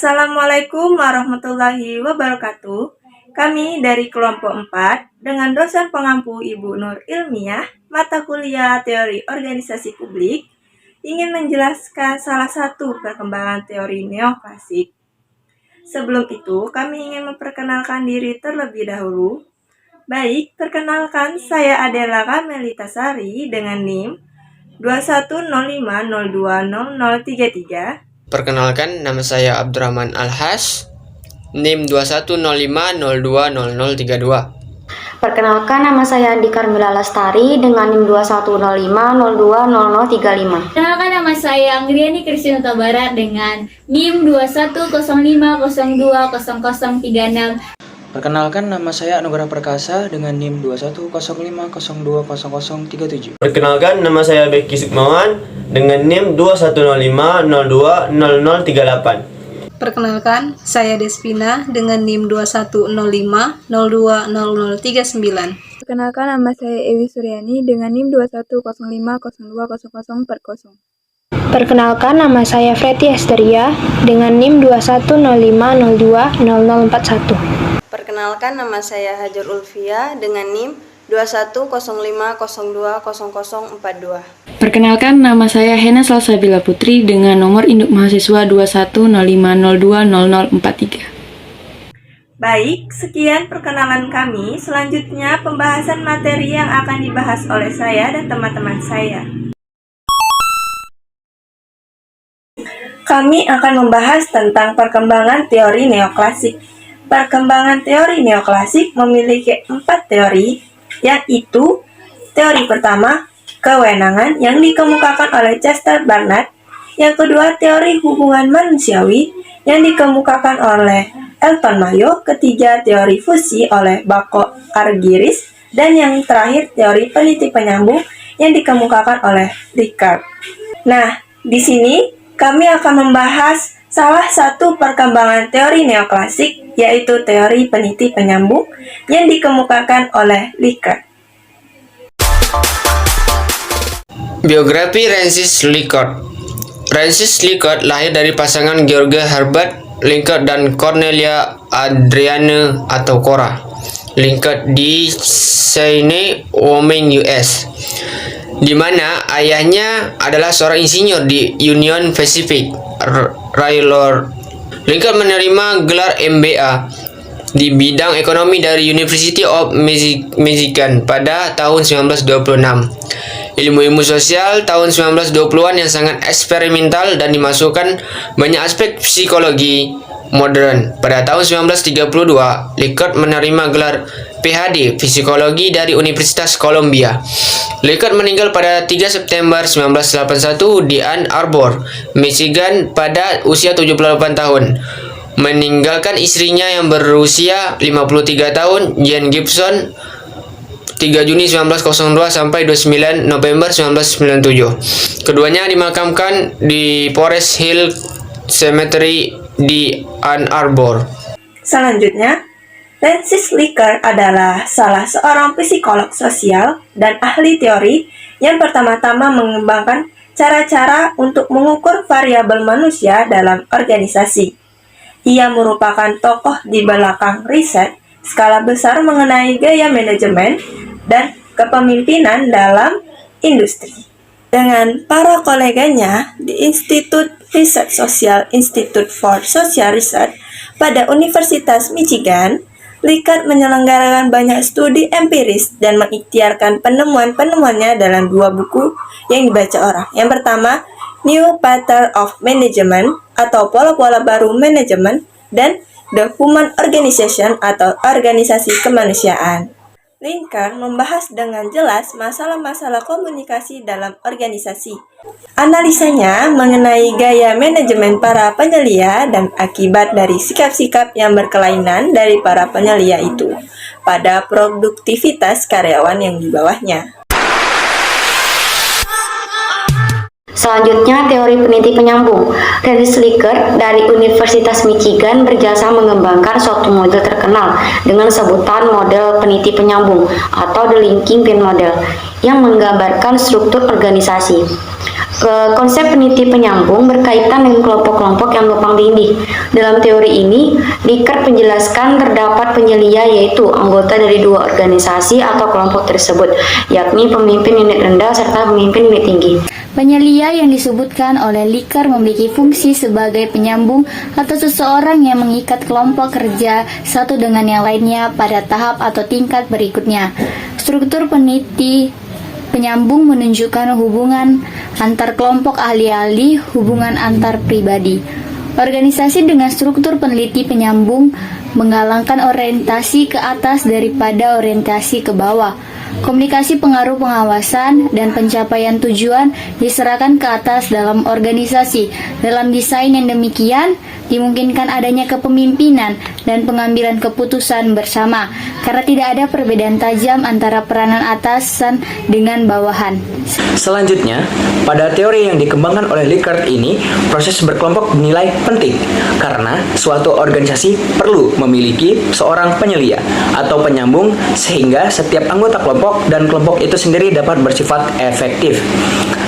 Assalamualaikum warahmatullahi wabarakatuh. Kami dari kelompok 4 dengan dosen pengampu Ibu Nur Ilmiah, mata kuliah Teori Organisasi Publik, ingin menjelaskan salah satu perkembangan teori neoklasik. Sebelum itu, kami ingin memperkenalkan diri terlebih dahulu. Baik, perkenalkan saya Adela Kamelita Sari dengan NIM 2105020033. Perkenalkan, nama saya Abdurrahman Alhas, NIM 2105020032. Perkenalkan, nama saya Andi Karmila Lestari dengan NIM 2105020035. Perkenalkan, nama saya Anggriani Kristinata Barat dengan NIM 2105020036. Perkenalkan, nama saya Anugerah Perkasa dengan NIM 2105020037. Perkenalkan, nama saya Beki Sukmawan dengan NIM 2105020038. Perkenalkan, saya Despina dengan NIM 2105020039. Perkenalkan, nama saya Ewi Suryani dengan NIM 2105020040. Perkenalkan, nama saya Freti Esteria dengan NIM 2105020041. Perkenalkan, nama saya Hajar Ulfia dengan NIM 2105020042. Perkenalkan, nama saya Hena Salsabila Putri dengan nomor induk mahasiswa 2105020043. Baik, sekian perkenalan kami. Selanjutnya pembahasan materi yang akan dibahas oleh saya dan teman-teman saya. Kami akan membahas tentang perkembangan teori neoklasik. Perkembangan teori neoklasik memiliki 4 teori, yaitu teori pertama, kewenangan yang dikemukakan oleh Chester Barnard. Yang kedua, teori hubungan manusiawi yang dikemukakan oleh Elton Mayo. Ketiga, teori fusi oleh Bako Argyris. Dan yang terakhir, teori peniti penyambung yang dikemukakan oleh Rickard. Nah, di sini kami akan membahas salah satu perkembangan teori neoklasik, yaitu teori peniti penyambung yang dikemukakan oleh Rickard. Biografi Francis Rickard. Francis Rickard lahir dari pasangan George Herbert Rickard dan Cornelia Adrienne atau Cora Rickard di Seine, Wyoming, US, di mana ayahnya adalah seorang insinyur di Union Pacific Railroad. Rickard menerima gelar MBA di bidang ekonomi dari University of Michigan pada tahun 1926. Ilmu-ilmu sosial tahun 1920-an yang sangat eksperimental dan dimasukkan banyak aspek psikologi modern. Pada tahun 1932, Rickard menerima gelar PhD Psikologi dari Universitas Columbia. Rickard meninggal pada 3 September 1981 di Ann Arbor, Michigan pada usia 78 tahun. Meninggalkan istrinya yang berusia 53 tahun, Jane Gibson, 3 Juni 1902 sampai 29 November 1997. Keduanya dimakamkan di Forest Hill Cemetery di Ann Arbor. Selanjutnya, Francis Rickard adalah salah seorang psikolog sosial dan ahli teori yang pertama-tama mengembangkan cara-cara untuk mengukur variabel manusia dalam organisasi. Ia merupakan tokoh di belakang riset skala besar mengenai gaya manajemen dan kepemimpinan dalam industri. Dengan para koleganya di Institut Riset Sosial Institute for Social Research pada Universitas Michigan, Rickard menyelenggarakan banyak studi empiris dan mengikhtiarkan penemuan-penemuannya dalam 2 buku yang dibaca orang. Yang pertama, New Pattern of Management atau pola-pola baru manajemen, dan The Human Organization atau organisasi kemanusiaan. Rickard membahas dengan jelas masalah-masalah komunikasi dalam organisasi. Analisanya mengenai gaya manajemen para penyelia dan akibat dari sikap-sikap yang berkelainan dari para penyelia itu pada produktivitas karyawan yang di bawahnya. Selanjutnya, teori peniti penyambung. Dennis Likert dari Universitas Michigan berjasa mengembangkan suatu model terkenal dengan sebutan model peniti penyambung atau the linking pin model yang menggambarkan struktur organisasi. Konsep peniti penyambung berkaitan dengan kelompok-kelompok yang tumpang tindih. Dalam teori ini, Likert menjelaskan terdapat penyelia yaitu anggota dari dua organisasi atau kelompok tersebut, yakni pemimpin unit rendah serta pemimpin unit tinggi. Penyelia yang disebutkan oleh Likert memiliki fungsi sebagai penyambung atau seseorang yang mengikat kelompok kerja satu dengan yang lainnya pada tahap atau tingkat berikutnya. Struktur peniti penyambung menunjukkan hubungan antar kelompok ahli-ahli, hubungan antar pribadi. Organisasi dengan struktur peneliti penyambung menggalangkan orientasi ke atas daripada orientasi ke bawah. Komunikasi pengaruh pengawasan dan pencapaian tujuan diserahkan ke atas dalam organisasi. Dalam desain yang demikian, dimungkinkan adanya kepemimpinan dan pengambilan keputusan bersama, karena tidak ada perbedaan tajam antara peranan atasan dengan bawahan. Selanjutnya, pada teori yang dikembangkan oleh Likert ini, proses berkelompok dinilai penting karena suatu organisasi perlu memiliki seorang penyelia atau penyambung sehingga setiap anggota kelompok dan kelompok itu sendiri dapat bersifat efektif.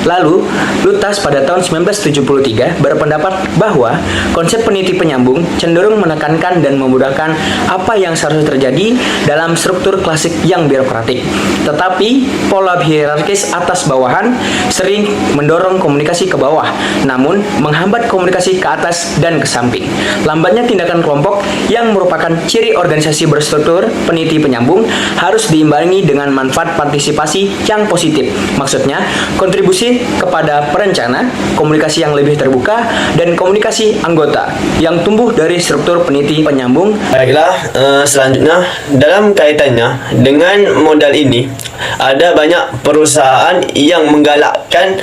Lalu, Lutas pada tahun 1973 berpendapat bahwa konsep peniti penyambung cenderung menekankan dan memudahkan apa yang seharusnya terjadi dalam struktur klasik yang birokratik. Tetapi, pola hierarkis atas bawahan sering mendorong komunikasi ke bawah, namun menghambat komunikasi ke atas dan ke samping. Lambatnya tindakan kelompok yang merupakan ciri organisasi berstruktur peniti penyambung harus diimbangi dengan manfaat partisipasi yang positif. Maksudnya, kontribusi kepada perencana, komunikasi yang lebih terbuka, dan komunikasi anggota yang tumbuh dari struktur peniti penyambung. Baiklah, selanjutnya dalam kaitannya dengan modal ini, ada banyak perusahaan yang menggalakkan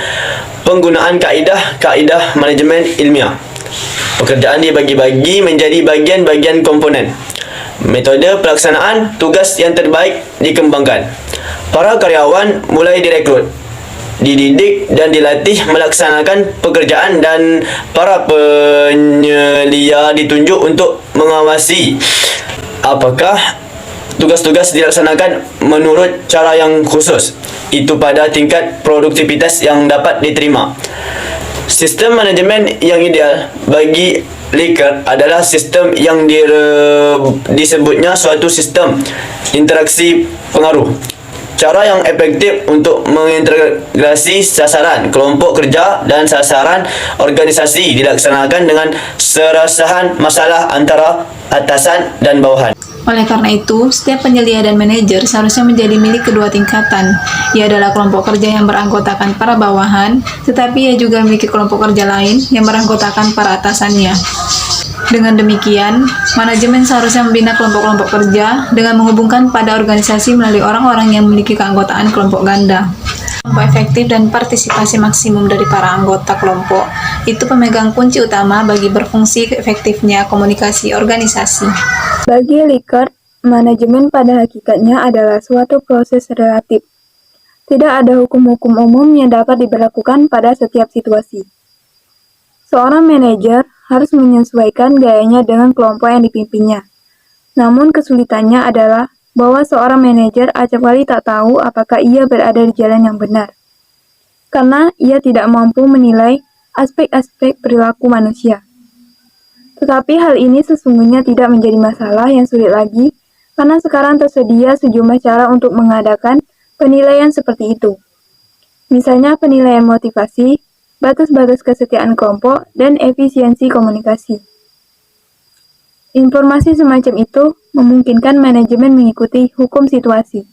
penggunaan kaedah manajemen ilmiah. Pekerjaan dibagi-bagi menjadi bagian-bagian komponen. Metode pelaksanaan tugas yang terbaik dikembangkan. Para karyawan mulai direkrut, dididik dan dilatih melaksanakan pekerjaan, dan para penyelia ditunjuk untuk mengawasi apakah tugas-tugas dilaksanakan menurut cara yang khusus. Itu pada tingkat produktivitas yang dapat diterima. Sistem manajemen yang ideal bagi Likert adalah sistem yang disebutnya suatu sistem interaksi pengaruh. Cara yang efektif untuk mengintegrasi sasaran kelompok kerja dan sasaran organisasi dilaksanakan dengan serasahan masalah antara atasan dan bawahan. Oleh karena itu, setiap penyelia dan manajer seharusnya menjadi milik kedua tingkatan. Ia adalah kelompok kerja yang beranggotakan para bawahan, tetapi ia juga memiliki kelompok kerja lain yang beranggotakan para atasannya. Dengan demikian, manajemen seharusnya membina kelompok-kelompok kerja dengan menghubungkan pada organisasi melalui orang-orang yang memiliki keanggotaan kelompok ganda. Kelompok efektif dan partisipasi maksimum dari para anggota kelompok itu pemegang kunci utama bagi berfungsi efektifnya komunikasi organisasi. Bagi Likert, manajemen pada hakikatnya adalah suatu proses relatif. Tidak ada hukum-hukum umum yang dapat diberlakukan pada setiap situasi. Seorang manajer harus menyesuaikan gayanya dengan kelompok yang dipimpinnya. Namun kesulitannya adalah bahwa seorang manajer acapkali tak tahu apakah ia berada di jalan yang benar, karena ia tidak mampu menilai aspek-aspek perilaku manusia. Tetapi hal ini sesungguhnya tidak menjadi masalah yang sulit lagi, karena sekarang tersedia sejumlah cara untuk mengadakan penilaian seperti itu. Misalnya penilaian motivasi, batas-batas kesetiaan kelompok, dan efisiensi komunikasi. Informasi semacam itu memungkinkan manajemen mengikuti hukum situasi.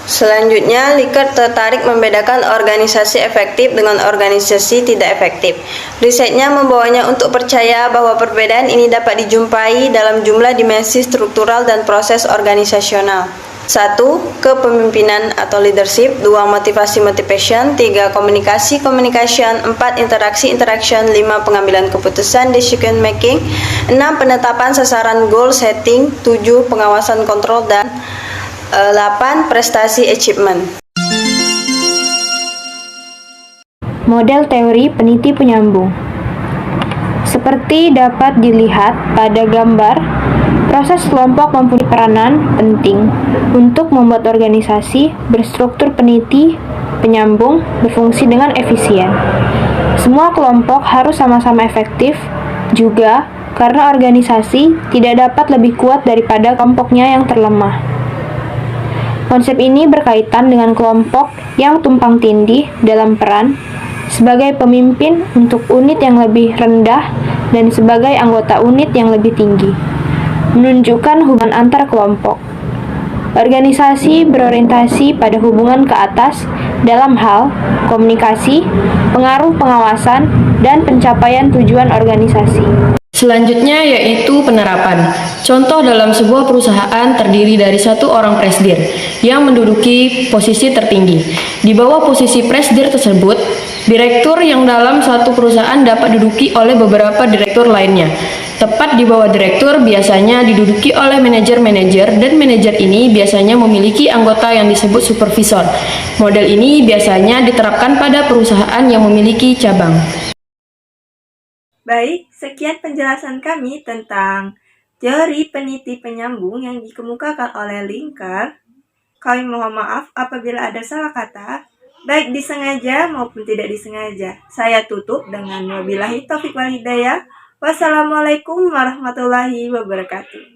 Selanjutnya, Likert tertarik membedakan organisasi efektif dengan organisasi tidak efektif. Risetnya membawanya untuk percaya bahwa perbedaan ini dapat dijumpai dalam jumlah dimensi struktural dan proses organisasional. 1. Kepemimpinan atau leadership. 2. Motivasi motivation. 3. Komunikasi communication. 4. Interaction. 5. Pengambilan keputusan decision making. 6. Penetapan sasaran goal setting. 7. Pengawasan kontrol, dan 8. Prestasi achievement. model teori peniti penyambung. Seperti dapat dilihat pada gambar, proses kelompok mempunyai peranan penting untuk membuat organisasi berstruktur peniti penyambung berfungsi dengan efisien. Semua kelompok harus sama-sama efektif juga karena organisasi tidak dapat lebih kuat daripada kelompoknya yang terlemah. Konsep ini berkaitan dengan kelompok yang tumpang tindih dalam peran sebagai pemimpin untuk unit yang lebih rendah dan sebagai anggota unit yang lebih tinggi, menunjukkan hubungan antar kelompok. Organisasi berorientasi pada hubungan ke atas dalam hal komunikasi, pengaruh pengawasan, dan pencapaian tujuan organisasi. Selanjutnya yaitu penerapan. Contoh dalam sebuah perusahaan terdiri dari satu orang presidir yang menduduki posisi tertinggi. Di bawah posisi presidir tersebut, direktur yang dalam satu perusahaan dapat diduduki oleh beberapa direktur lainnya. Tepat di bawah direktur biasanya diduduki oleh manajer-manajer dan manajer ini biasanya memiliki anggota yang disebut supervisor. Model ini biasanya diterapkan pada perusahaan yang memiliki cabang. Baik, sekian penjelasan kami tentang teori peniti penyambung yang dikemukakan oleh Linker. Kami mohon maaf apabila ada salah kata, baik disengaja maupun tidak disengaja. Saya tutup dengan wabillahi taufiq wal hidayah. Wassalamualaikum warahmatullahi wabarakatuh.